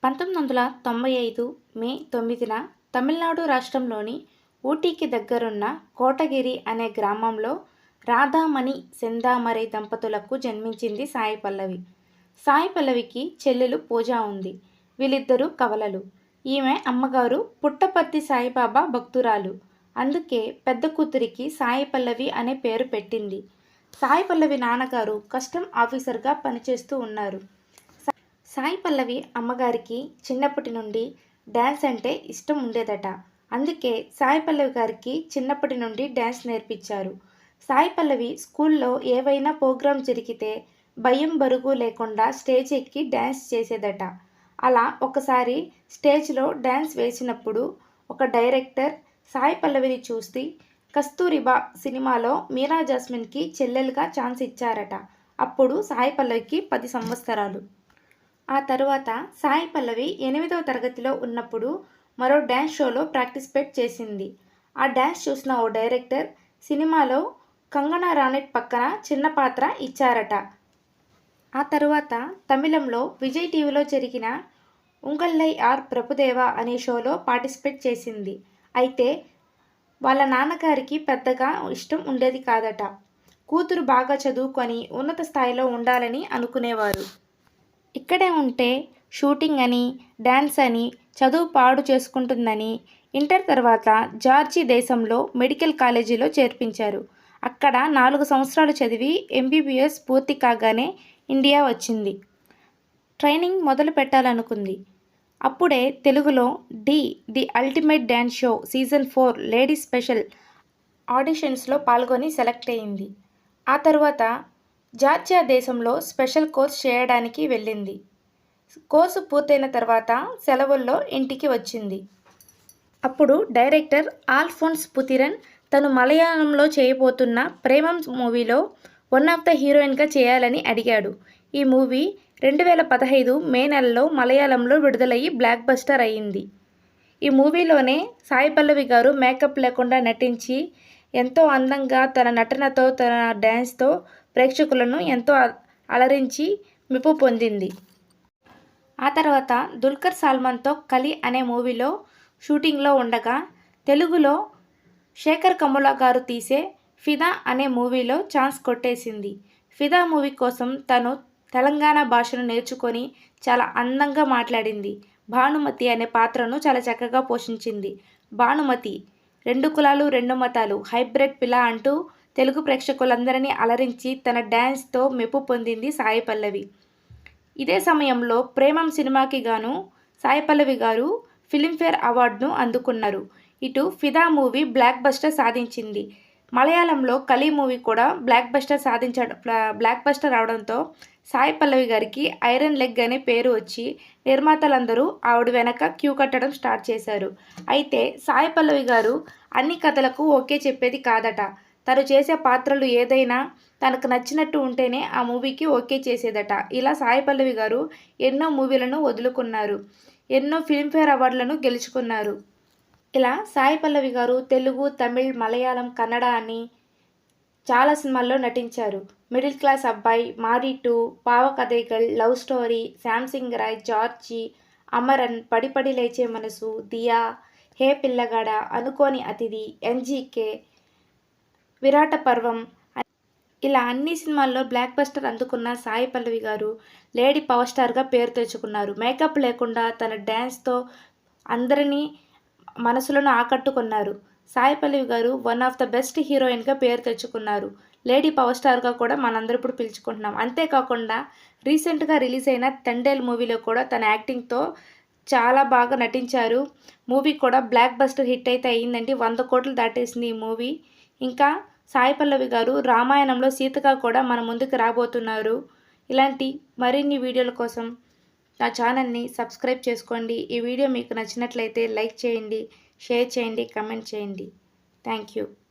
1995 మే 9న తమిళనాడు రాష్ట్రంలోని ఊటీకి దగ్గరున్న కోటగిరి అనే గ్రామంలో రాధామణి సెందామరై దంపతులకు జన్మించింది సాయి పల్లవి. సాయి పల్లవికి చెల్లెలు పూజ ఉంది. వీళ్ళిద్దరూ కవలలు. ఈమె అమ్మగారు పుట్టపర్తి సాయిబాబా భక్తురాలు. అందుకే పెద్ద కూతురికి సాయి పల్లవి అనే పేరు పెట్టింది. సాయి పల్లవి నాన్నగారు కస్టమ్ ఆఫీసర్గా పనిచేస్తూ ఉన్నారు. సాయి పల్లవి అమ్మగారికి చిన్నప్పటి నుండి డ్యాన్స్ అంటే ఇష్టం ఉండేదట. అందుకే సాయి పల్లవి గారికి చిన్నప్పటి నుండి డ్యాన్స్ నేర్పించారు. సాయి పల్లవి స్కూల్లో ఏవైనా ప్రోగ్రాం జరిగితే భయం బరుగు లేకుండా స్టేజ్ ఎక్కి డ్యాన్స్ చేసేదట. అలా ఒకసారి స్టేజ్లో డ్యాన్స్ వేసినప్పుడు ఒక డైరెక్టర్ సాయి పల్లవిని చూసి కస్తూరిబా సినిమాలో మీరా జాస్మిన్కి చెల్లెలుగా ఛాన్స్ ఇచ్చారట. అప్పుడు సాయి పల్లవికి 10 సంవత్సరాలు. ఆ తరువాత సాయి పల్లవి 8వ తరగతిలో ఉన్నప్పుడు మరో డ్యాన్స్ షోలో పార్టిసిపేట్ చేసింది. ఆ డ్యాన్స్ చూసిన ఓ డైరెక్టర్ సినిమాలో కంగనా రనౌత్ పక్కన చిన్న పాత్ర ఇచ్చారట. ఆ తరువాత తమిళంలో విజయ్ టీవీలో జరిగిన ఉంగళ్ళై ఆర్ ప్రభుదేవా అనే షోలో పార్టిసిపేట్ చేసింది. అయితే వాళ్ళ నాన్నగారికి పెద్దగా ఇష్టం ఉండేది కాదట. కూతురు బాగా చదువుకొని ఉన్నత స్థాయిలో ఉండాలని అనుకునేవారు. ఇక్కడే ఉంటే షూటింగ్ అని, డ్యాన్స్ అని, చదువు పాడు చేసుకుంటుందని ఇంటర్ తర్వాత జార్జి దేశంలో మెడికల్ కాలేజీలో చేర్పించారు. అక్కడ 4 సంవత్సరాలు చదివి ఎంబీబీఎస్ పూర్తి కాగానే ఇండియా వచ్చింది. ట్రైనింగ్ మొదలు పెట్టాలనుకుంది. అప్పుడే తెలుగులో the ultimate dance show season 4 ladies special ఆడిషన్స్లో పాల్గొని సెలెక్ట్ అయింది. ఆ తర్వాత జార్జియా దేశంలో స్పెషల్ కోర్స్ చేయడానికి వెళ్ళింది. కోర్సు పూర్తయిన తర్వాత సెలవుల్లో ఇంటికి వచ్చింది. అప్పుడు డైరెక్టర్ ఆల్ఫోన్స్ పుతిరన్ తను మలయాళంలో చేయబోతున్న ప్రేమం మూవీలో వన్ ఆఫ్ ద హీరోయిన్గా చేయాలని అడిగాడు. ఈ మూవీ 2015 మే నెలలో మలయాళంలో విడుదలయ్యి బ్లాక్ బస్టర్ అయింది. ఈ మూవీలోనే సాయి పల్లవి గారు మేకప్ లేకుండా నటించి ఎంతో అందంగా తన నటనతో తన డ్యాన్స్తో ప్రేక్షకులను ఎంతో అలరించి మెప్పు పొందింది. ఆ తర్వాత దుల్కర్ సల్మాన్తో కలి అనే మూవీలో షూటింగ్లో ఉండగా తెలుగులో శేఖర్ కమ్ముల గారు తీసే ఫిదా అనే మూవీలో ఛాన్స్ కొట్టేసింది. ఫిదా మూవీ కోసం తను తెలంగాణ భాషను నేర్చుకొని చాలా అందంగా మాట్లాడింది. భానుమతి అనే పాత్రను చాలా చక్కగా పోషించింది. భానుమతి 2 కులాలు 2 మతాలు హైబ్రిడ్ పిల్ల అంటూ తెలుగు ప్రేక్షకులందరినీ అలరించి తన డ్యాన్స్తో మెప్పు పొందింది సాయి పల్లవి. ఇదే సమయంలో ప్రేమం సినిమాకి గాను సాయి పల్లవి గారు ఫిలింఫేర్ అవార్డును అందుకున్నారు. ఇటు ఫిదా మూవీ బ్లాక్ బస్టర్ సాధించింది. మలయాళంలో కలి మూవీ కూడా బ్లాక్ బస్టర్ అవడంతో సాయి పల్లవి గారికి ఐరన్ లెగ్ అనే పేరు వచ్చి నిర్మాతలందరూ ఆవిడ వెనక క్యూ కట్టడం స్టార్ట్ చేశారు. అయితే సాయి పల్లవి గారు అన్ని కథలకు ఓకే చెప్పేది కాదట. తను చేసే పాత్రలు ఏదైనా తనకు నచ్చినట్టు ఉంటేనే ఆ మూవీకి ఓకే చేసేదట. ఇలా సాయి పల్లవి గారు ఎన్నో మూవీలను వదులుకున్నారు. ఎన్నో ఫిల్మ్ఫేర్ అవార్డులను గెలుచుకున్నారు. ఇలా సాయి పల్లవి గారు తెలుగు, తమిళ్, మలయాళం, కన్నడ అని చాలా సినిమాల్లో నటించారు. మిడిల్ క్లాస్ అబ్బాయి, మారీ 2, పావకథైగల్, లవ్ స్టోరీ, శాంసింగ్ రాయ్, జార్జి, అమరన్, పడి పడి లేచే మనసు, దియా, హే పిల్లగాడ, అనుకోని అతిథి, ఎన్జీకే, విరాట పర్వం ఇలా అన్ని సినిమాల్లో బ్లాక్ బస్టర్ అందుకున్న సాయి పల్లవి గారు లేడీ పవర్ స్టార్గా పేరు తెచ్చుకున్నారు. మేకప్ లేకుండా తన డ్యాన్స్తో అందరినీ మనసులను ఆకట్టుకున్నారు. సాయి పల్లవి గారు వన్ ఆఫ్ ద బెస్ట్ హీరోయిన్గా పేరు తెచ్చుకున్నారు. లేడీ పవర్ స్టార్గా కూడా మనందరూ ఇప్పుడు పిలుచుకుంటున్నాం. అంతేకాకుండా రీసెంట్గా రిలీజ్ అయిన తండేల్ మూవీలో కూడా తన యాక్టింగ్తో చాలా బాగా నటించారు. మూవీ కూడా బ్లాక్ బస్టర్ హిట్ అయితే అయ్యిందండి. 100 కోట్లు దాటేసింది ఈ మూవీ. ఇంకా సాయి పల్లవి గారు రామాయణంలో సీతగా కూడా మన ముందుకు రాబోతున్నారు. ఇలాంటి మరిన్ని వీడియోల కోసం నా ఛానల్ని సబ్స్క్రైబ్ చేసుకోండి. ఈ వీడియో మీకు నచ్చినట్లయితే లైక్ చేయండి, షేర్ చేయండి, కమెంట్ చేయండి. Thank you.